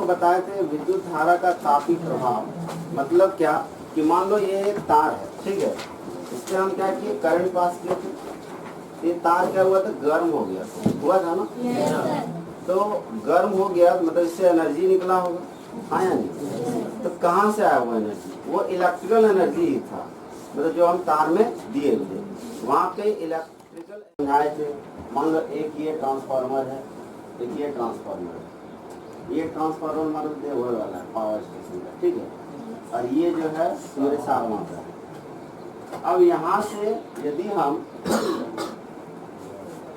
को बताए थे विद्युत धारा का तापीय प्रभाव। मतलब क्या कि मान लो ये एक तार है, ठीक है, इससे हम क्या किए, करंट पास किए थे। ये तार क्या हुआ था, गर्म हो गया हुआ था ना। तो गर्म हो गया मतलब इससे एनर्जी निकला होगा, हाँ या नहीं। तो कहाँ से आया वो एनर्जी, वो इलेक्ट्रिकल एनर्जी ही था, मतलब जो हम तार में दिए थे। वहाँ पे इलेक्ट्रिकल समझाए थे। मान लो एक ये ट्रांसफार्मर है, एक ये ट्रांसफार्मर है, ये ट्रांसफार्मर मान लो वो वाला है पावर स्टेशन का, ठीक है, और ये जो है मेरे सामने का है। अब यहाँ से यदि हम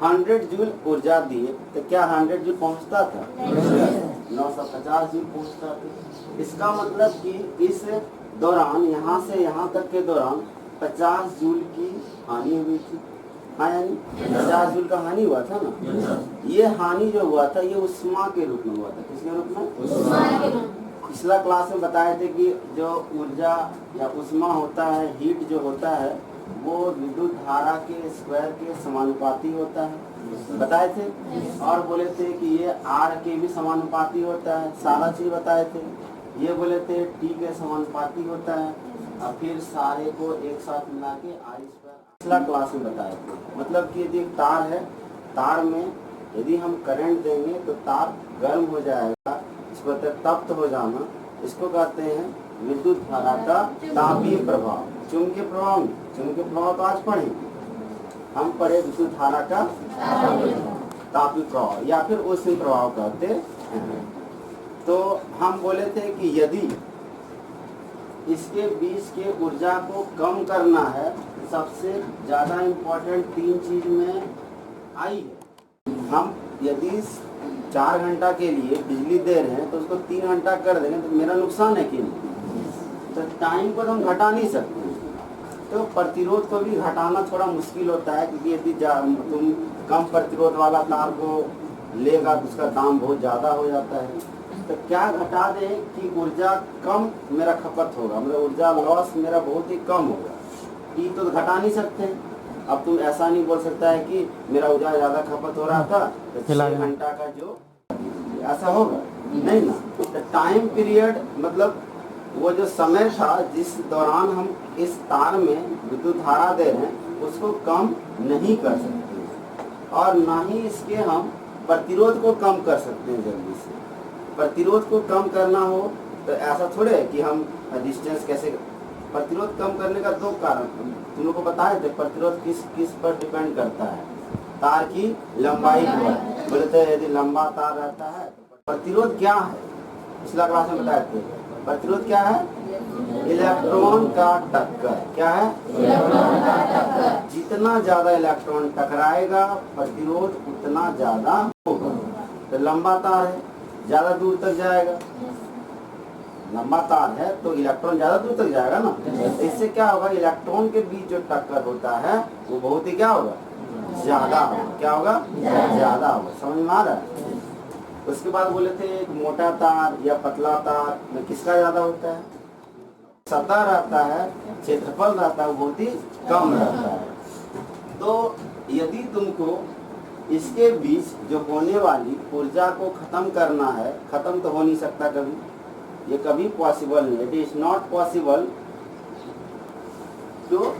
100 जूल ऊर्जा दिए तो क्या 100 जूल पहुँचता था? 950 जूल पहुँचता था। इसका मतलब कि इस दौरान यहाँ से यहाँ तक के दौरान 50 जूल की हानि हुई थी, हाँ यानी 50 जूल का हानि हुआ था ना। ये हानि जो हुआ था ये उष्मा के रूप में हुआ था। किसके रूप में? पिछला क्लास में बताए थे कि जो ऊर्जा या उष्मा होता है, हीट जो होता है, वो विद्युत धारा के स्क्वायर के समानुपाती होता है, बताए थे। और बोले थे कि ये आर के भी समानुपाती होता है, सारा चीज बताए थे। ये बोले थे टी के समानुपाती होता है, और फिर सारे को एक साथ मिला के आई स्क्वायर पिछला क्लास में बताए थे। मतलब कि यदि तार है, तार में यदि हम करंट देंगे तो तार गर्म हो जाएगा, इसको तप्त हो जाना, इसको कहते हैं विद्युत धारा का तापीय प्रभाव। चुंबकीय प्रभाव, चुंबकीय प्रभाव तो आज पढ़े, हम पढ़े विद्युत धारा का तापीय प्रभाव या फिर उष्ण प्रभाव कहते हैं। तो हम बोले थे कि यदि इसके बीच के ऊर्जा को कम करना है, सबसे ज्यादा इम्पोर्टेंट 3 चीज में आई है। हम यदि 4 घंटा के लिए बिजली दे रहे हैं तो उसको 3 घंटा कर देंगे तो मेरा नुकसान है कि नहीं। तो टाइम को तो हम घटा नहीं सकते, तो प्रतिरोध को भी घटाना थोड़ा मुश्किल होता है, क्योंकि यदि तुम कम प्रतिरोध वाला तार को लेगा तो उसका दाम बहुत ज़्यादा हो जाता है। तो क्या घटा दें कि ऊर्जा कम मेरा खपत होगा, मतलब ऊर्जा लॉस मेरा बहुत ही कम होगा। ई तो घटा नहीं सकते। अब तुम ऐसा नहीं बोल सकता है कि मेरा ऊर्जा ज़्यादा खपत हो रहा था तो 6 घंटा का जो, ऐसा होगा नहीं ना। तो टाइम पीरियड मतलब वो जो समय था जिस दौरान हम इस तार में विद्युत धारा दे रहे हैं उसको कम नहीं कर सकते, और ना ही इसके हम प्रतिरोध को कम कर सकते हैं जल्दी से। प्रतिरोध को कम करना हो तो ऐसा थोड़े है कि हम डिस्टेंस कैसे, प्रतिरोध कम करने का 2 कारण तुम लोग को बताए थे। प्रतिरोध किस पर डिपेंड करता है? तार की लंबाई पर। बोले थे यदि लंबा तार रहता है तो प्रतिरोध क्या है, पिछला क्लास में बताए थे। प्रतिरोध क्या है? इलेक्ट्रॉन का टक्कर। क्या है? इलेक्ट्रॉन का टक्कर। जितना ज्यादा इलेक्ट्रॉन टकराएगा प्रतिरोध उतना ज्यादा होगा। तो लंबा तार है, ज्यादा दूर तक जाएगा, लंबा तार है तो इलेक्ट्रॉन ज्यादा दूर तक जाएगा ना। इससे क्या होगा, इलेक्ट्रॉन के बीच जो टक्कर होता है वो बहुत ही क्या होगा, ज्यादा होगा। क्या होगा? ज्यादा होगा। समझ में आ रहा है? उसके बाद बोले थे एक मोटा तार या पतला तार में किसका ज्यादा होता है? सतह रहता है, क्षेत्रफल रहता है, वो बहुत ही कम रहता है। तो यदि तुमको इसके बीच जो होने वाली ऊर्जा को खत्म करना है, खत्म तो हो नहीं सकता कभी, ये कभी पॉसिबल नहीं। It is not possible to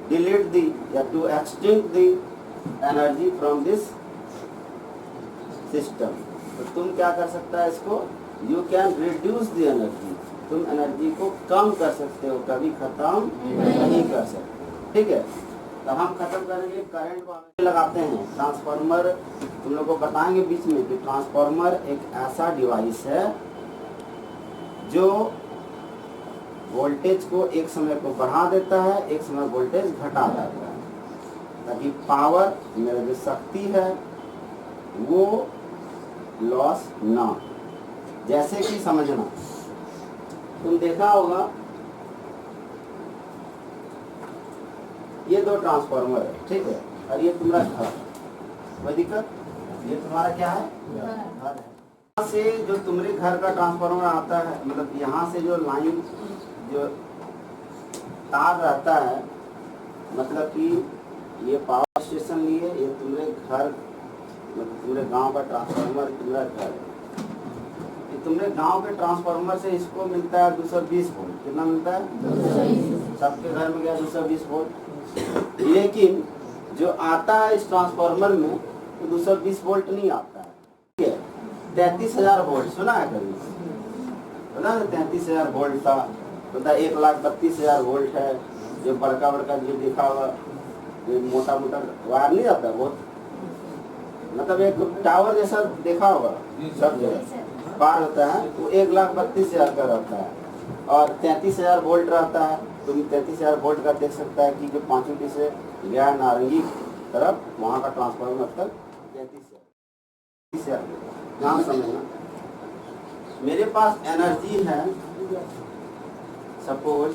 delete the या to extinct the energy from this system. तो तुम क्या कर सकता है इसको, you can reduce the energy, तुम एनर्जी को कम कर सकते हो, कभी खत्म नहीं कर सकते। ठीक है, तो हम खत्म करने के लिए करंट को लगाते हैं। ट्रांसफार्मर तुम लोग को बताएंगे बीच में कि ट्रांसफार्मर एक ऐसा डिवाइस है जो वोल्टेज को एक समय को बढ़ा देता है, एक समय वोल्टेज घटा देता है, ताकि पावर मेरा जो शक्ति है वो लॉस ना। जैसे कि समझना, तुम देखा होगा ये 2 ट्रांसफार्मर है, ठीक है, और ये तुम्हारा घर, कोई दिक्कत? ये तुम्हारा क्या है? घर है। यहाँ से जो तुम्हारे घर का ट्रांसफार्मर आता है, मतलब यहाँ से जो लाइन जो तार रहता है, मतलब कि ये पावर स्टेशन लिए, ये तुम्हारे घर मतलब पूरे गांव का ट्रांसफार्मर तुम्हारा घर है। तुमने गांव के ट्रांसफार्मर से इसको मिलता है 220 वोल्ट। कितना मिलता है? 220। सबके घर में गया 220 वोल्ट। लेकिन जो आता है इस ट्रांसफार्मर में तो 220 वोल्ट नहीं आता है। ठीक है, 33,000 वोल्ट सुना है कभी? सुना है 33,000 वोल्ट का मतलब 1,32,000 वोल्ट है। जो बड़का बड़का जो देखा हुआ मोटा मोटा वायर नहीं आता बहुत, मतलब एक टावर जैसा देखा होगा सब जगह पार होता है, वो 1,32,000 का रहता है और 33,000 वोल्ट रहता है। तो 33,000 वोल्ट का देख सकता है कि जो 5 से गया नारंगी तरफ वहाँ का ट्रांसफार्मर तक 33,000। ध्यान समझना, मेरे पास एनर्जी है सपोज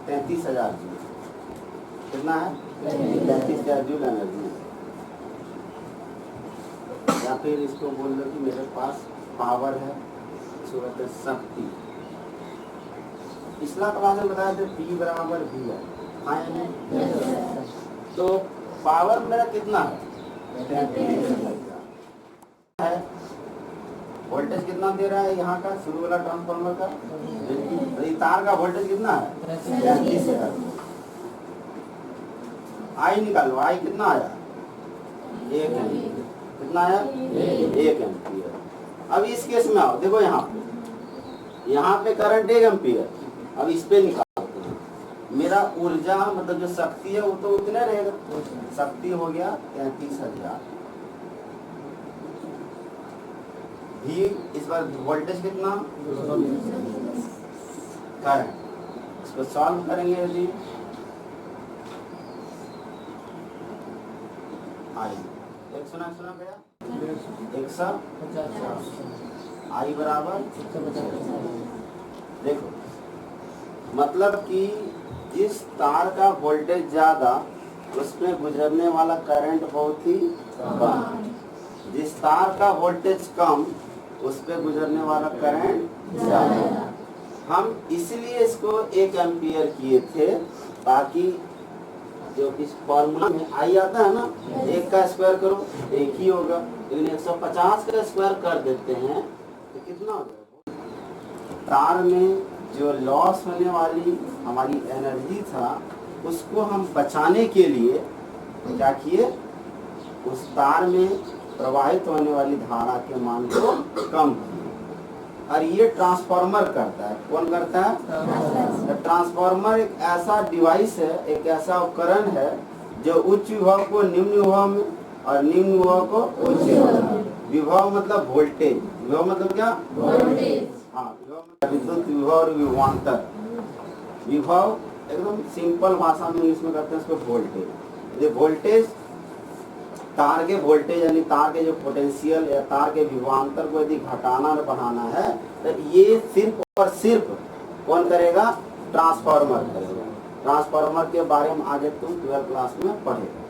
33,000 जूल। कितना है? 33,000 जूल एनर्जी है। या फिर इसको बोल लो कि मेरे पास पावर है, इसको कहते हैं शक्ति। पिछला क्लास में बताया था P बराबर V है। हाँ या नहीं? तो पावर मेरा कितना है? वोल्टेज कितना दे रहा है यहाँ का शुरू वाला ट्रांसफार्मर का? तो तार का वोल्टेज कितना है? 33,000। आई निकालो, आई कितना आया? 1 एम्पीयर। कितना आया? 1 एम्पीयर। अब इस केस में आओ, देखो यहाँ पे करंट 1 एम्पीयर। अब इस पे निकालते हैं, मेरा ऊर्जा मतलब जो शक्ति है वो तो उतना रहेगा। शक्ति हो गया 33,000। भी इस बार वोल्टेज कितना? करंट। इसको सॉल्व करेंगे यदि आई एक सुना गया 150 आई बराबर। देखो मतलब कि जिस तार का वोल्टेज ज्यादा उसमें गुजरने वाला करंट बहुत ही कम, जिस तार का वोल्टेज कम उस पे गुजरने वाला करंट ज्यादा। हम इसलिए इसको 1 एम्पीयर किए थे ताकि जो इस फॉर्मूला में आई आता है ना, 1 का स्क्वायर करो 1 ही होगा, लेकिन 150 का स्क्वायर कर देते हैं तो कितना हो जाएगा? तार में जो लॉस होने वाली हमारी एनर्जी था उसको हम बचाने के लिए क्या किए, उस तार में प्रवाहित होने वाली धारा के मान को कम किए। और ये ट्रांसफार्मर करता है। कौन करता है? ट्रांसफार्मर एक ऐसा डिवाइस है, एक ऐसा उपकरण है जो उच्च विभव को निम्न विभव में और निम्न विभव को उच्च विभव में। विभव मतलब वोल्टेज, विभव मतलब क्या? वोल्टेज। हाँ, विभव मतलब विद्युत विभव और विभवांतर। विभव एकदम सिंपल भाषा में इंग्लिश में करते हैं उसको वोल्टेज। ये वोल्टेज तार के वोल्टेज यानी तार के जो पोटेंशियल या तार के विभवांतर को यदि घटाना और बढ़ाना है तो ये सिर्फ और सिर्फ कौन करेगा? ट्रांसफार्मर करेगा। ट्रांसफार्मर के बारे में आगे तुम 12th क्लास में पढ़ेगा।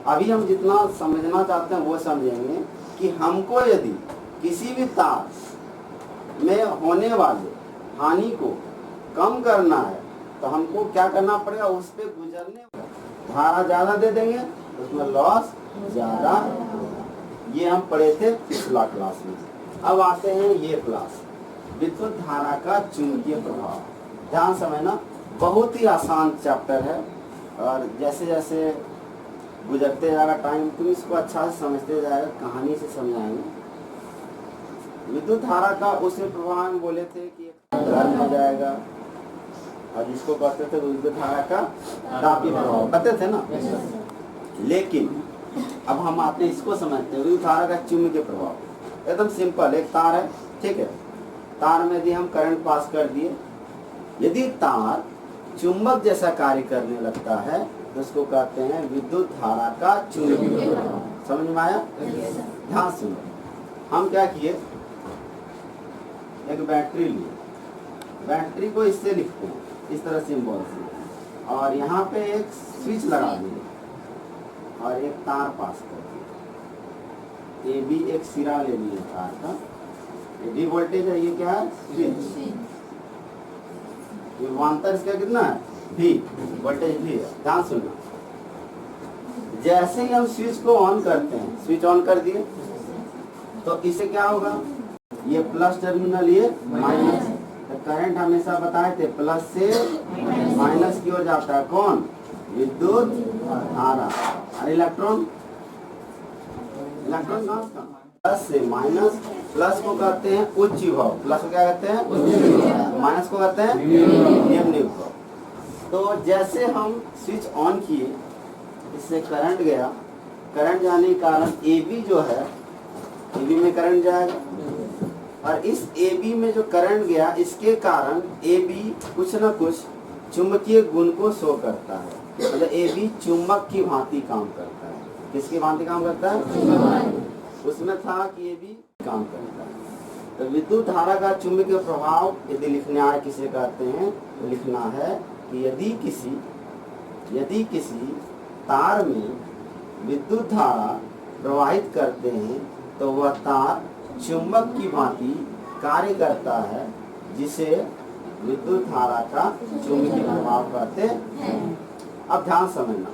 अभी हम जितना समझना चाहते हैं वो समझेंगे कि हमको यदि किसी भी तार में होने वाले हानि को कम करना है तो हमको क्या करना पड़ेगा? उस पे गुजरने धारा ज्यादा दे देंगे, उसमें लॉस ज्यादा। ये हम पढ़े थे पिछला क्लास में। अब आते हैं ये क्लास, विद्युत धारा का चुंबकीय प्रभाव। ध्यान समझना, बहुत ही आसान चैप्टर है और जैसे जैसे गुजरते जाएगा टाइम तुम इसको अच्छा से समझते जाएगा, कहानी से समझाएंगे। विद्युत धारा का उसे प्रभाव हम बोले थे कि घर हो जाएगा और जिसको कहते थे विद्युत धारा का तापीय प्रभाव कहते थे ना। लेकिन अब हम आते हैं इसको समझते हैं विद्युत धारा का चुंबकीय प्रभाव। एकदम सिंपल, एक तार है, ठीक है, तार में यदि हम करंट पास कर दिए, यदि तार चुंबक जैसा कार्य करने लगता है तो उसको कहते हैं विद्युत धारा का चुंबकीय प्रभाव। समझ में आया? ध्यान सुनो, हम क्या किए, एक बैटरी लिए, बैटरी को इससे लिखते हैं इस तरह सिंबल से, और यहाँ पे एक स्विच लगा दिए और एक तार पास कर दिए। ये भी एक सिरा ले लिए तार का, ये डी वोल्टेज है, ये क्या है? स्विच। विभवांतर इसका कितना है? भी, वोल्टेज भी है। ध्यान सुनना, जैसे ही हम स्विच को ऑन करते हैं, स्विच ऑन कर दिए, तो इससे क्या होगा, ये प्लस टर्मिनल, ये माइनस। तो करंट हमेशा बताए थे प्लस से माइनस की ओर जाता है। कौन? विद्युत धारा। और इलेक्ट्रॉन, इलेक्ट्रॉन का प्लस से माइनस, प्लस को कहते हैं उच्च विभव, प्लस को क्या कहते हैं, माइनस को कहते हैं निम्न विभव। तो जैसे हम स्विच ऑन किए, इससे करंट गया, करंट जाने के कारण AB जो है, AB में करंट जाएगा, और इस AB में जो करंट गया, इसके कारण AB कुछ न कुछ चुंबकीय गुण को शो करता है। मतलब AB चुंबक की भांति काम करता है। किसकी भांति काम करता है? उसमें था कि ये भी काम करता है। तो विद्युत धारा का चुंबकीय प्रभाव यदि लिखना है, किसे कहते हैं, तो लिखना है कि यदि किसी तार में विद्युत धारा प्रवाहित करते हैं तो वह तार चुंबक की भांति कार्य करता है, जिसे विद्युत धारा का चुंबकीय प्रभाव कहते हैं। अब ध्यान समझना,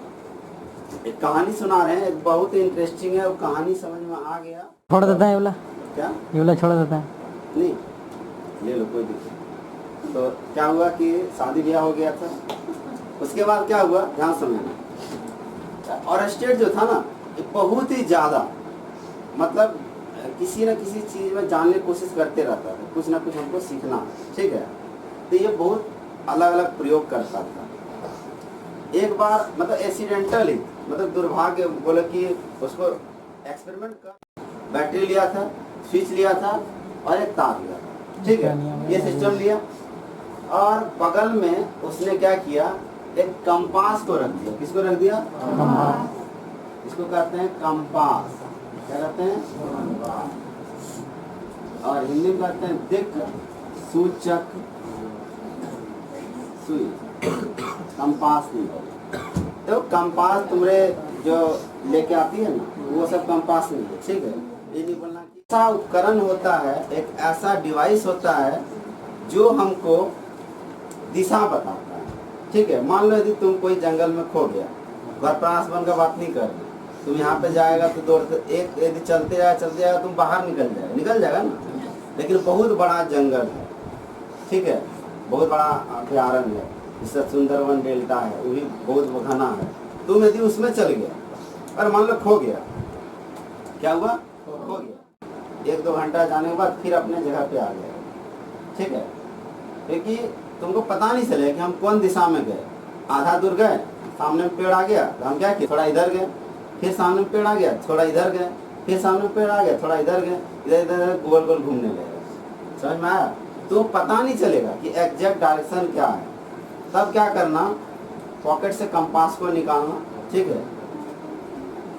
एक कहानी सुना रहे हैं, एक बहुत ही इंटरेस्टिंग है, वो कहानी समझ में आ गया। छोड़ देता है ये वाला, क्या ये वाला छोड़ देता है? नहीं, ले लो, कोई दिक्कत। तो क्या हुआ कि शादी ब्याह हो गया था, उसके बाद क्या हुआ, ध्यान समझना। और स्टेट जो था ना, ये बहुत ही ज्यादा, मतलब किसी न किसी चीज में जानने की कोशिश करते रहता था, कुछ ना कुछ हमको सीखना, ठीक है। तो ये बहुत अलग अलग प्रयोग करता था। एक बार मतलब एक्सीडेंटल ही, मतलब दुर्भाग्य बोले कि उसको एक्सपेरिमेंट का बैटरी लिया था, स्विच लिया था और एक तार लिया था, ठीक है, ये सिस्टम लिया। और बगल में उसने क्या किया, एक कंपास को रख दिया। किसको रख दिया? कंपास। इसको कहते हैं कंपास। क्या कहते हैं? कंपास। और हिंदी में कहते हैं दिक् सूचक सुई। कंपास नहीं है। तो कंपास तुम्हारे जो लेके आती है ना, वो सब कंपास नहीं है, ठीक है। ये नहीं बोलना कि ऐसा उपकरण होता है, एक ऐसा डिवाइस होता है जो हमको दिशा बताता है, ठीक है। मान लो यदि तुम कोई जंगल में खो गया, घर पर आसमान का बात नहीं कर, तुम यहाँ पे जाएगा तो दौड़ते, एक यदि चलते जाएगा तुम बाहर निकल जाएगा ना, लेकिन बहुत बड़ा जंगल है, ठीक है, बहुत बड़ा अभ्यारण्य है, जिससे सुंदरवन डेल्टा है, वो भी बहुत घना है। तुम यदि उसमें चल गया और मान लो खो गया, क्या हुआ? खो गया। 1-2 घंटा जाने के बाद फिर अपने जगह पे आ गया, ठीक है, क्योंकि तुमको पता नहीं चले कि हम कौन दिशा में गए। आधा दूर गए, सामने में पेड़ आ गया तो हम क्या किए, थोड़ा इधर गए, फिर सामने में पेड़ आ गया, थोड़ा इधर गए, फिर सामने में पेड़ आ गया, थोड़ा इधर गए, इधर गोल गोल घूमने लगे। समझ में आया? तो पता नहीं चलेगा कि एग्जैक्ट डायरेक्शन क्या है। तब क्या करना, पॉकेट से कंपास को निकालना, ठीक है,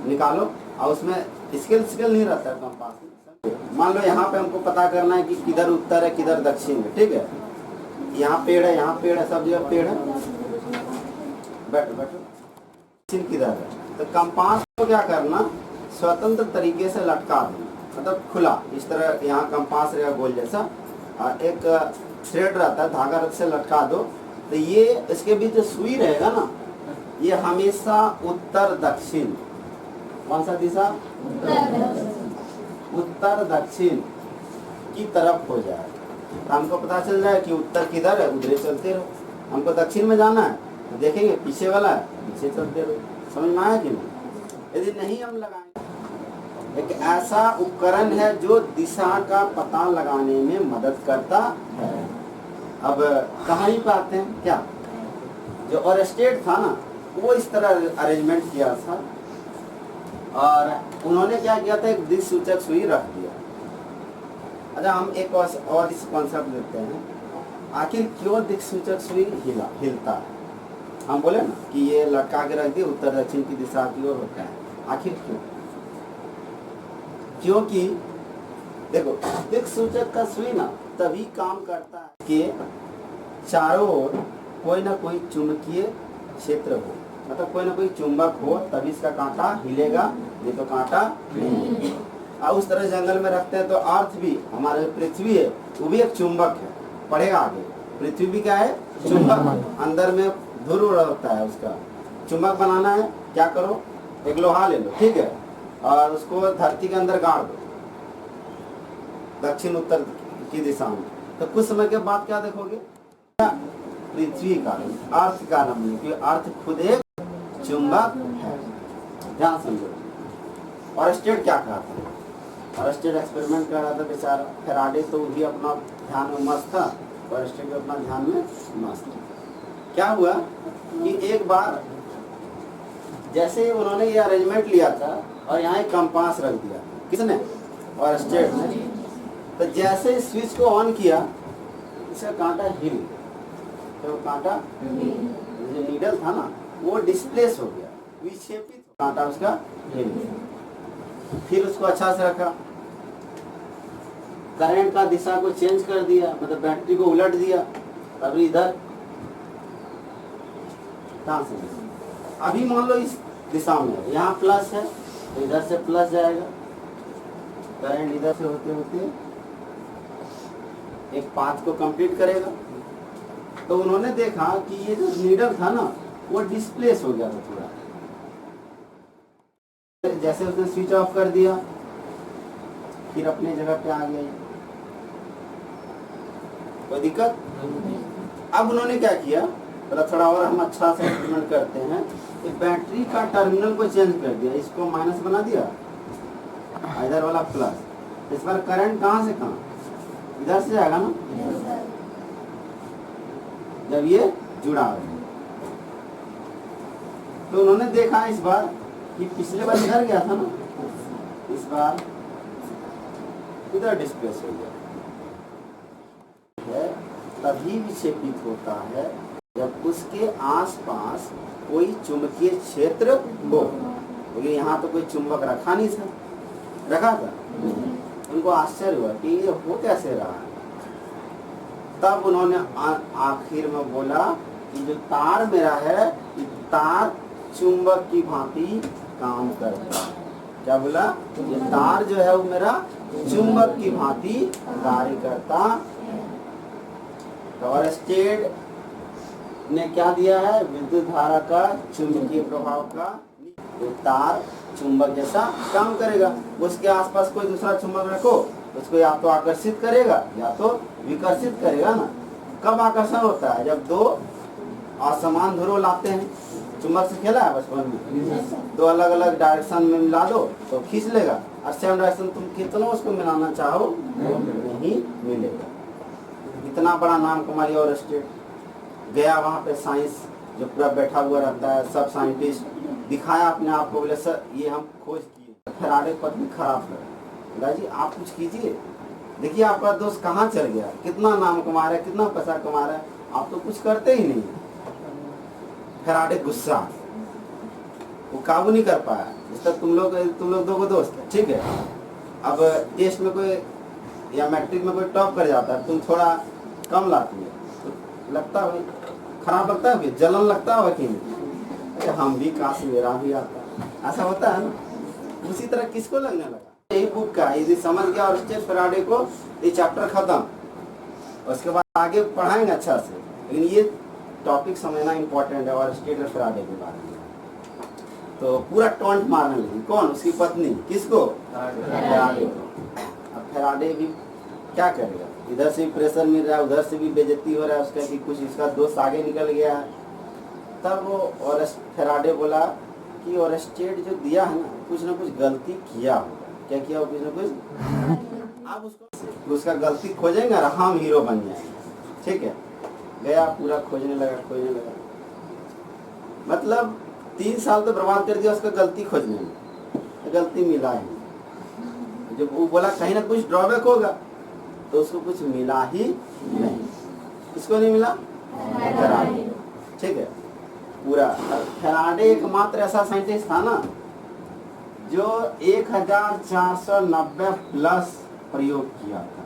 निकालो, और उसमें स्केल नहीं रहता है कंपास में। मान लो यहाँ पे हमको पता करना है कि किधर उत्तर है किधर दक्षिण है, ठीक है, यहाँ पेड़ है, यहाँ पेड़ है, सब जगह पेड़ है, बैठो दक्षिण किधर है। तो कंपास को क्या करना, स्वतंत्र तरीके से लटका देना, मतलब खुला, इस तरह यहाँ कंपास रहेगा गोल जैसा, और एक थ्रेड रहता है, धागा से लटका दो। तो ये इसके बीच जो सुई रहेगा ना, ये हमेशा उत्तर दक्षिण, कौन सा दिशा, उत्तर दक्षिण की तरफ हो जाए। तो हमको पता चल जाए कि उत्तर किधर है, उधर चलते रहो। हमको दक्षिण में जाना है तो देखेंगे पीछे वाला है, पीछे चलते रहो। समझ में आया कि नहीं? यदि नहीं हम लगाएंगे, एक ऐसा उपकरण है जो दिशा का पता लगाने में मदद करता है। अब कहानी पे आते हैं। क्या जो और स्टेट था ना, वो इस तरह अरेंजमेंट किया था, और उन्होंने क्या किया था, एक दिशा सूचक सुई रख दिया। अच्छा, हम एक और इस कॉन्सेप्ट लेते हैं, आखिर क्यों दिशा सूचक सुई हिलता है। हम बोले ना कि ये लटका के रख दिया, उत्तर दक्षिण की दिशा की ओर होता है, आखिर क्यों? क्योंकि देखो, दिक् सूचक का सुई ना तभी काम करता है कि चारों ओर कोई ना कोई चुंबकीय क्षेत्र हो, मतलब कोई ना कोई चुंबक हो, तभी इसका कांटा हिलेगा, नहीं तो कांटा नहीं। और उस तरह जंगल में रखते हैं तो अर्थ भी, हमारे पृथ्वी है, वो भी एक चुंबक है। पढ़ेगा आगे, पृथ्वी भी क्या है, चुंबक। अंदर में ध्रुव रहता है, उसका चुंबक बनाना है, क्या करो, एक लोहा ले लो, ठीक है, और उसको धरती के अंदर गाड़ दो, दक्षिण उत्तर की दिशा में, तो कुछ समय के बाद क्या देखोगे, पृथ्वी का अर्थ का नाम नहीं, क्योंकि अर्थ खुद एक चुंबक है। ध्यान समझो। और स्टेट क्या कहता है, और स्टेट एक्सपेरिमेंट कर रहा था बेचारा फेराडे, तो भी अपना ध्यान में मस्त था और स्टेट भी अपना ध्यान में मस्त था। क्या हुआ कि एक बार जैसे उन्होंने ये अरेंजमेंट लिया था और यहाँ एक कंपास रख दिया, किसने, और स्टेट ने, तो जैसे स्विच को ऑन किया इसका कांटा हिल, तो कांटा जो नीडल था ना वो डिस्प्लेस हो गया, विक्षेपित, कांटा उसका हिल गया। फिर उसको अच्छा से रखा, करंट का दिशा को चेंज कर दिया, मतलब बैटरी को उलट दिया, अभी इधर, अभी मान लो इस दिशा में है, यहाँ प्लस है तो इधर से प्लस जाएगा, करंट इधर से होते होते एक पाथ को कंप्लीट करेगा। तो उन्होंने देखा कि ये जो नीडल था ना वो डिस्प्लेस हो गया था थोड़ा, जैसे उसने स्विच ऑफ कर दिया फिर अपनी जगह पे आ गया, कोई दिक्कत। अब उन्होंने क्या किया, मतलब थोड़ा और हम अच्छा से एक्सपेरिमेंट करते हैं, तो बैटरी का टर्मिनल को चेंज कर दिया, इसको माइनस बना दिया, इधर वाला प्लस। इस बार करंट कहाँ से कहाँ, इधर से जाएगा ना, जब ये जुड़ा है। तो उन्होंने देखा इस बार कि पिछले बार इधर गया था ना, इस बार इधर डिस्प्लेस हो गया है। तभी विक्षेपित होता है जब उसके आसपास कोई चुंबकीय क्षेत्र हो, क्योंकि यहाँ तो कोई चुंबक रखा नहीं था, रखा था, उनको आश्चर्य हुआ कि ये हो कैसे रहा है। तब उन्होंने आखिर में बोला कि जो तार मेरा है, तार चुंबक की भांति काम करता है। क्या बोला, ये तार जो है वो मेरा चुंबक की भांति कार्य करता। और स्टेट ने क्या दिया है, विद्युत धारा का चुंबकीय प्रभाव का, वो तार चुंबक जैसा काम करेगा। उसके आसपास कोई दूसरा चुंबक रखो, उसको या तो आकर्षित करेगा या तो विकर्षित करेगा ना। कब आकर्षण होता है, जब दो असमान ध्रुव लाते हैं। चुंबक से खेला है बचपन में, दो अलग अलग डायरेक्शन में मिला दो तो खींच लेगा, और सेम डायरेक्शन तुम कितना उसको मिलाना चाहो नहीं मिलेगा। इतना बड़ा नाम कमाई। और स्टेट गया वहाँ पे, साइंस जो पूरा बैठा हुआ रहता है, सब साइंटिस्ट दिखाया अपने आप को, बोले सर ये हम खोज किए। फेराडे पत्नी खराब लगा, जी आप कुछ कीजिए, देखिए आपका दोस्त कहाँ चल गया, कितना नाम कमा रहा है, कितना पैसा कमा रहा है, आप तो कुछ करते ही नहीं। फेराडे गुस्सा, वो काबू नहीं कर पाया। जिस तक तुम लोग दो दोस्त है, ठीक है, अब टेस्ट में कोई या मैट्रिक में कोई टॉप कर जाता है, तुम थोड़ा कम लाती है, तो लगता है खराब लगता है, जलन लगता है कि नहीं, हम भी काश मेरा भी आता, ऐसा होता है ना। उसी तरह किसको लगने लगा। यही बुक का यदि समझ गया और स्टेट फेराडे को, ये चैप्टर खत्म, उसके बाद आगे पढ़ाएंगे अच्छा से। लेकिन ये टॉपिक समझना इम्पोर्टेंट है। और स्टेट फेराडे के बारे में तो पूरा टॉन्ट मारने लगी, कौन, उसकी पत्नी, किसको, फेराडे को। अब फेराडे भी क्या करेगा, इधर से भी प्रेशर मिल रहा है, उधर से भी बेइज्जती हो रहा है उसका कि कुछ इसका दोस्त आगे निकल गया है। तब वो और फेराडे बोला कि और स्टेट जो दिया है ना कुछ गलती किया होगा। क्या किया, कुछ ना कुछ। आप उसका गलती खोजेंगे और हम हीरो बन जाएंगे, ठीक है। गया पूरा खोजने लगा, मतलब 3 साल तो बर्बाद कर दिया उसका गलती खोजने में, गलती मिला ही। जब वो बोला कहीं ना कुछ ड्रॉबैक होगा, तो उसको कुछ मिला ही नहीं। किसको नहीं मिला, फेराडे, ठीक है। पूरा फेराडे एकमात्र ऐसा साइंटिस्ट था ना जो 1490 प्लस प्रयोग किया था।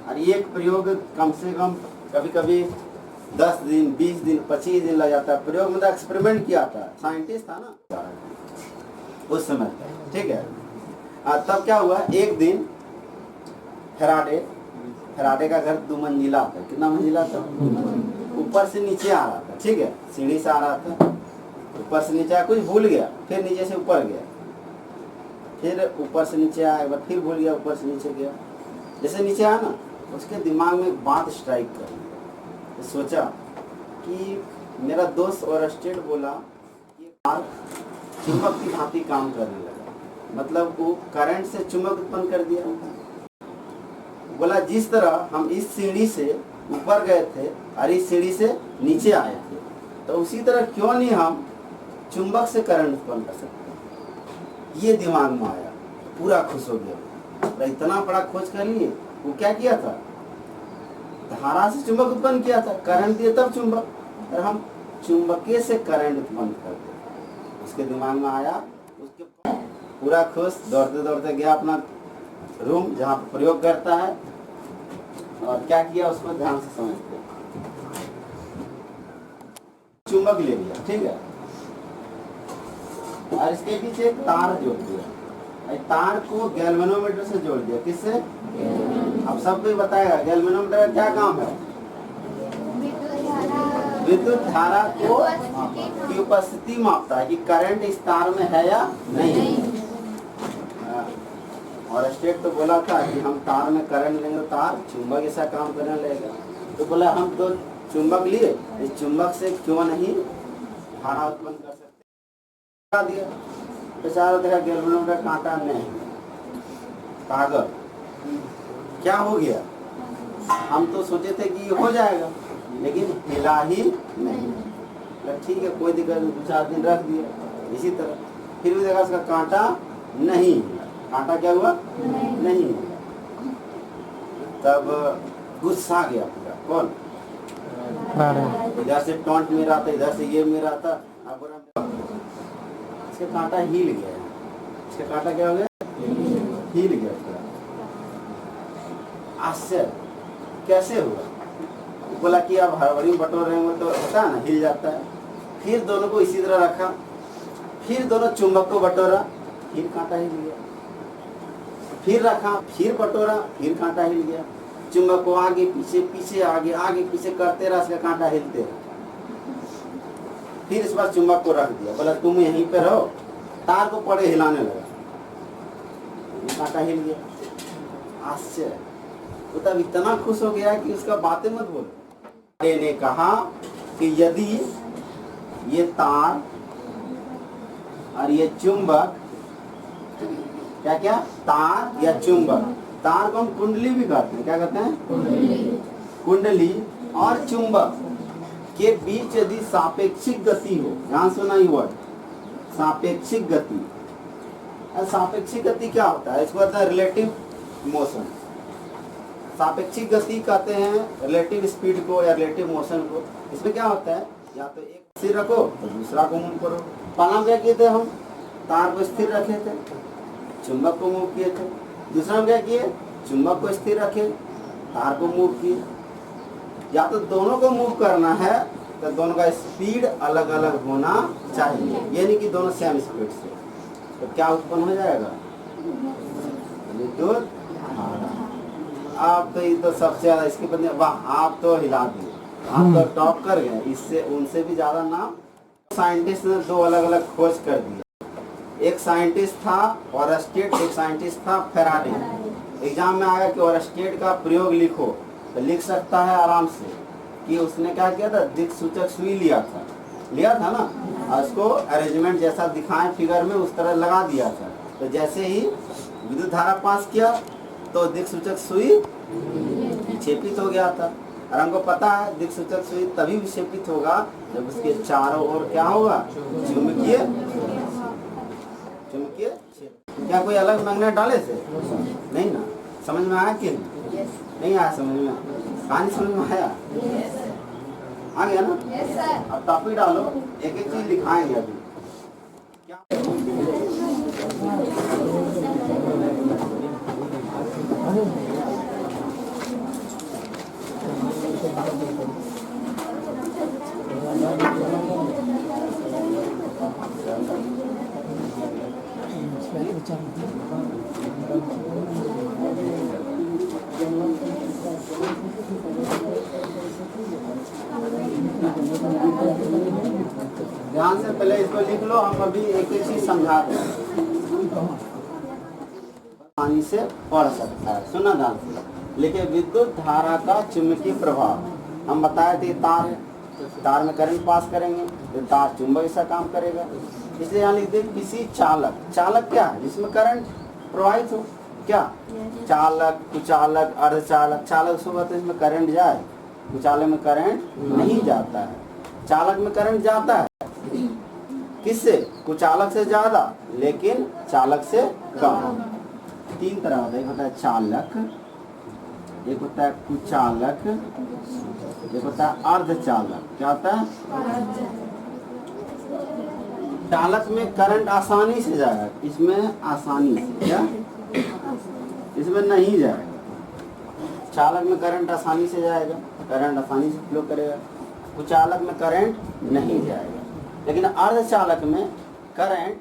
और एक प्रयोग कम से कम कभी कभी 10 दिन, 20 दिन, 25 दिन लग जाता है। प्रयोग मतलब एक्सपेरिमेंट किया था, साइंटिस्ट था ना उस समय, ठीक है। तब क्या हुआ, एक दिन फेराडे का घर 2 मंजिला था। कितना मंजिला था, ऊपर से नीचे आ रहा था, ठीक है, सीढ़ी से आ रहा था, ऊपर से नीचे कुछ भूल गया, फिर नीचे से ऊपर गया, फिर ऊपर से नीचे आया, एक बार फिर भूल गया, ऊपर से नीचे गया। जैसे नीचे आया ना, उसके दिमाग में एक बात स्ट्राइक कर, तो सोचा कि मेरा दोस्त और स्टेट बोला कि तार चुंबक की भांति काम करने लगा, मतलब वो करंट से चुंबक उत्पन्न कर दिया। बोला जिस तरह हम इस सीढ़ी से ऊपर गए थे और इस सीढ़ी से नीचे आए थे, तो उसी तरह क्यों नहीं हम चुंबक से करंट उत्पन्न कर सकते। ये दिमाग में आया, पूरा खुश हो गया। तो इतना बड़ा खोज कर लिए, वो क्या किया था, धारा से चुंबक उत्पन्न किया था, करंट दिया तब चुंबक, और हम चुंबकीय से करंट उत्पन्न करते। उसके दिमाग में आया, उसके पूरा खुश, दौड़ते दौड़ते गया अपना रूम जहाँ पर प्रयोग करता है, और क्या किया उसको ध्यान से समझते। चुंबक ले लिया, ठीक है, और इसके पीछे एक तार जोड़ दिया, तार को गैल्वेनोमीटर से जोड़ दिया। किससे? अब सबको बताएगा गैल्वेनोमीटर का क्या काम है। विद्युत धारा को की उपस्थिति मापता है कि करंट इस तार में है या नहीं। और स्टेट तो बोला था कि हम तार में करंट लेंगे तो तार चुंबक ऐसा काम करने लगेगा। तो बोला हम तो चुंबक लिए, इस चुंबक से क्यों नहीं धारा उत्पन्न कर सकते। दिया बेचारा, देखा गैल्वेनोमीटर कांटा नहीं, कागज। क्या हो गया, हम तो सोचे थे कि हो जाएगा, लेकिन हिला ही नहीं। ठीक है, कोई दिक्कत नहीं, 2-4 दिन रख दिया इसी तरह, फिर भी देखा उसका कांटा नहीं, कांटा क्या हुआ नहीं। तब गुस्सा गया पूरा। कौन? इधर से टॉन्ट मेरा था, इधर से ये मेरा था, इसका कांटा हिल गया। इसका कांटा क्या हो गया, हिल गया पूरा। आश्चर्य, कैसे हुआ? बोला कि अब हड़बड़ी बटोर रहे हो तो होता है ना, हिल जाता है। फिर दोनों को इसी तरह रखा, फिर दोनों चुंबक को बटोरा, फिर कांटा हिल गया। फिर रखा, फिर बटोरा, फिर कांटा हिल गया। चुंबक को आगे पीछे, पीछे आगे, आगे पीछे करते रहा, इसका कांटा हिलते रहा। फिर इस बार चुंबक को रख दिया, बोला तुम यहीं पे रहो, तार को पड़े हिलाने लगा, कांटा हिल गया। आश्चर्य, वो तब इतना खुश हो गया कि उसका बातें मत बोलो। ने कहा कि यदि ये तार और ये चुंबक, क्या क्या, तार या चुंबक, तार को हम कुंडली भी कहते हैं। क्या कहते हैं? कुंडली और चुंबक के बीच यदि सापेक्षिक गति हो, ध्यान सुना ये वर्ड, सापेक्षिक गति। सापेक्षिक गति क्या होता है? इसको कहते हैं रिलेटिव मोशन। सापेक्षिक गति कहते हैं रिलेटिव स्पीड को या रिलेटिव मोशन को। इसमें क्या होता है, या तो एक स्थिर रखो तो दूसरा को मूव करो। पहला क्या किए थे हम, तार को स्थिर रखे थे, चुंबक को मूव किए थे। दूसरा हम क्या किए, चुंबक को स्थिर रखे, तार को मूव किए। या तो दोनों को मूव करना है तो दोनों का स्पीड अलग अलग होना चाहिए, ये नहीं कि दोनों सेम स्पीड से। तो क्या उत्पन्न हो जाएगा, विद्युत धारा। आप तो ये तो सबसे ज्यादा इसके बदले, वाह आप तो हिला दिए, आप तो टॉप कर गए, इससे उनसे भी ज्यादा नाम। साइंटिस्ट ने 2 अलग अलग खोज कर दिया। एक साइंटिस्ट था ऑरस्टेट, एक साइंटिस्ट था फैराडे। एग्जाम में आया कि ऑरस्टेट का प्रयोग लिखो, तो लिख सकता है आराम से कि उसने क्या किया था, दिक्सूचक सुई लिया था ना, और उसको अरेंजमेंट जैसा दिखाएं फिगर में उस तरह लगा दिया था। तो जैसे ही विद्युत धारा पास किया तो दिक्सूचक सुई विक्षेपित हो गया था। और हमको पता है दिक्सूचक सुई तभी विक्षेपित होगा जब उसके चारों ओर क्या होगा, चुंबकीय। क्या कोई अलग मैग्नेट डाले थे? नहीं ना। समझ में आया कि नहीं आया? समझ में कहानी समझ में आया? आ गया ना? अब टॉपिक डालो, एक एक चीज दिखाएंगे अभी। ध्यान से पहले इसको लिख लो, हम अभी एक एक चीज समझा दें। आसानी से पढ़ सकता है। सुना ध्यान से, लेकिन विद्युत धारा का चुंबकीय प्रभाव हम बताए थे, तार है, तार में करंट पास करेंगे तो तार चुंबक ऐसा काम करेगा। इसलिए यहाँ लिख दे किसी चालक, चालक क्या है जिसमें करंट प्रवाहित हो, क्या चालक, कुचालक, अर्धचालक। चालक से होगा तो इसमें करंट जाए, कुचालक में करंट नहीं जाता है, चालक में करंट जाता है। किससे? कुचालक से ज्यादा लेकिन चालक से कम। तीन तरह होता है, एक होता है चालक, एक होता है कुचालक, एक होता है अर्धचालक। क्या होता है? चालक में करंट आसानी से जाएगा, इसमें आसानी से, क्या इसमें नहीं जाएगा। चालक में करंट आसानी से जाएगा, करंट आसानी से फ्लो करेगा। कुचालक में करंट नहीं जाएगा, लेकिन अर्धचालक में करंट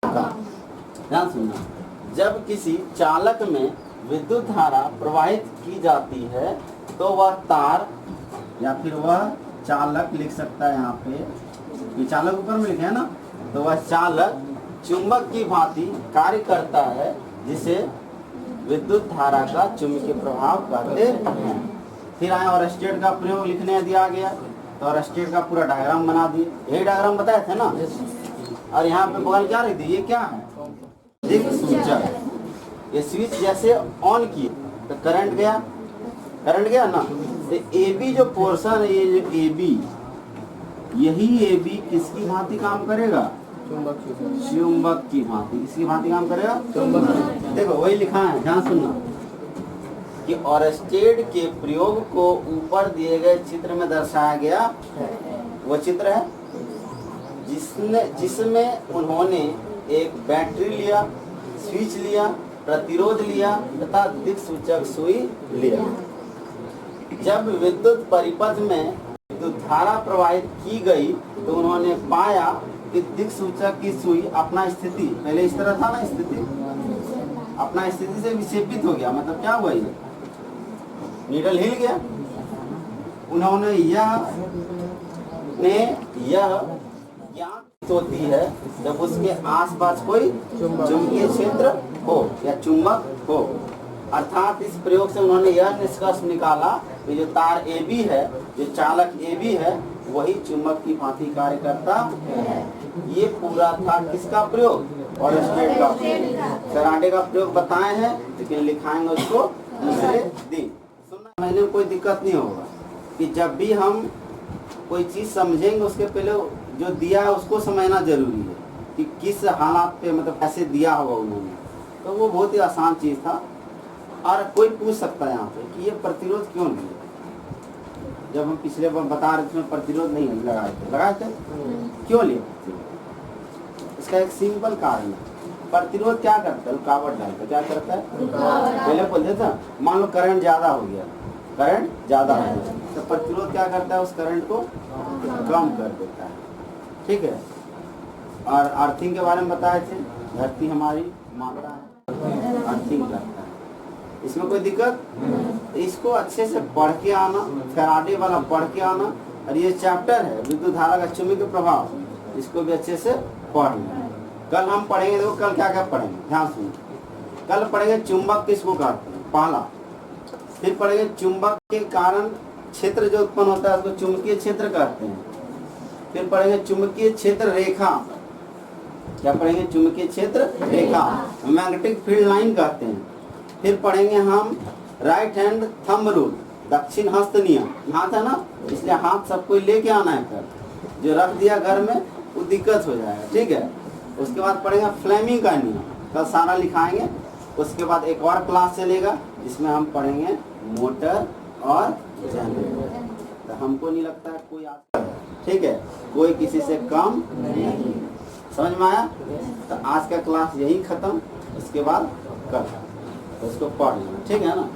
कम। ध्यान सुनना, जब किसी चालक में विद्युत धारा प्रवाहित की जाती है तो वह तार या फिर वह चालक लिख सकता है, यहाँ पे ये चालक ऊपर में लिखे है ना, तो वह चालक चुंबक की भांति कार्य करता है, जिसे विद्युत धारा का चुंबकीय प्रभाव कहते हैं। फिर आए और स्टेट का प्रयोग लिखने दिया गया, तो और स्टेट का पूरा डायग्राम बना दिए। यही डायग्राम बताए थे ना, और यहाँ पे बगल क्या लिख दिए, ये क्या है? दिक्सूचक। ये स्विच जैसे ऑन किए तो करंट गया, करंट गया ना। तो ए बी जो पोर्शन है, ये जो ए बी, यही ए बी किसकी भांति काम करेगा? चुंबक की भांति। किसकी भांति काम करेगा? चुंबक। देखो वही लिखा है, ध्यान सुनना कि ऑरस्टेड के प्रयोग को ऊपर दिए गए चित्र में दर्शाया गया। वो चित्र है जिसमें उन्होंने एक बैटरी लिया, स्विच लिया, प्रतिरोध लिया तथा दिक्सूचक सुई लिया। जब विद्युत परिपथ में विद्युत धारा प्रवाहित की गई तो उन्होंने पाया कि दिक्सूचक की सुई अपना स्थिति, पहले इस तरह था ना स्थिति, अपना स्थिति से विक्षेपित हो गया। मतलब क्या हुआ, ये नीडल हिल गया। उन्होंने यह ज्ञात होती है जब उसके आसपास कोई चुंबकीय क्षेत्र हो या चुंबक हो। अर्थात इस प्रयोग से उन्होंने यह निष्कर्ष निकाला कि जो तार ए बी है, जो चालक ए बी है, वही चुंबक की भांति कार्य करता है। ये पूरा था किसका प्रयोग? ऑरस्टेड का। फैराडे का प्रयोग बताए हैं, लेकिन लिखाएंगे उसको दूसरे दिन। सुनना, मैंने कोई दिक्कत नहीं होगा कि जब भी हम कोई चीज समझेंगे उसके पहले जो दिया है उसको समझना जरूरी है कि किस हालात पे, मतलब कैसे दिया होगा उन्होंने। तो वो बहुत ही आसान चीज था। और कोई पूछ सकता है यहाँ पे कि ये प्रतिरोध क्यों नहीं है? जब हम पिछले बार बता रहे थे प्रतिरोध नहीं लगाए थे क्यों लिए? इसका एक सिंपल कारण है। प्रतिरोध क्या करता है? रुकावट डालता है। क्या करता है? पहले बोलते था, मान लो करंट ज्यादा हो गया, करंट ज्यादा हो गया तो प्रतिरोध क्या करता है? उस करंट को कम कर देता है। ठीक है। और अर्थिंग के बारे में बताए थे, धरती हमारी मात्रा है, अर्थिंग करता है। इसमें कोई दिक्कत? इसको अच्छे से पढ़ के आना, फैराडे वाला पढ़ के आना। और ये चैप्टर है विद्युत धारा का चुंबकीय प्रभाव, इसको भी अच्छे से पढ़ लें। कल हम पढ़ेंगे, देखो कल क्या क्या पढ़ेंगे, ध्यान सुनिए। कल पढ़ेंगे चुंबक किसको कहते हैं, पहला। फिर पढ़ेंगे चुंबक के कारण क्षेत्र जो उत्पन्न होता है उसको चुंबकीय क्षेत्र कहते हैं। फिर पढ़ेंगे चुंबकीय क्षेत्र रेखा। क्या पढ़ेंगे? चुंबकीय क्षेत्र रेखा, मैग्नेटिक फील्ड लाइन कहते हैं। फिर पढ़ेंगे हम राइट हैंड थंब रूल, दक्षिण हस्त नियम। यहाँ था ना, इसलिए हाथ सबको लेके आना है कर, जो रख दिया घर में वो दिक्कत हो जाएगा। ठीक है। उसके बाद पढ़ेंगे फ्लेमिंग का नियम, कल सारा लिखाएंगे। उसके बाद एक और क्लास चलेगा जिसमें हम पढ़ेंगे मोटर और जनरेटर। तो हमको नहीं लगता है कोई आता है, ठीक है, कोई किसी से कम नहीं। समझ में आया? तो आज का क्लास यही खत्म, उसके बाद कल उसको पढ़ लेना, ठीक है ना।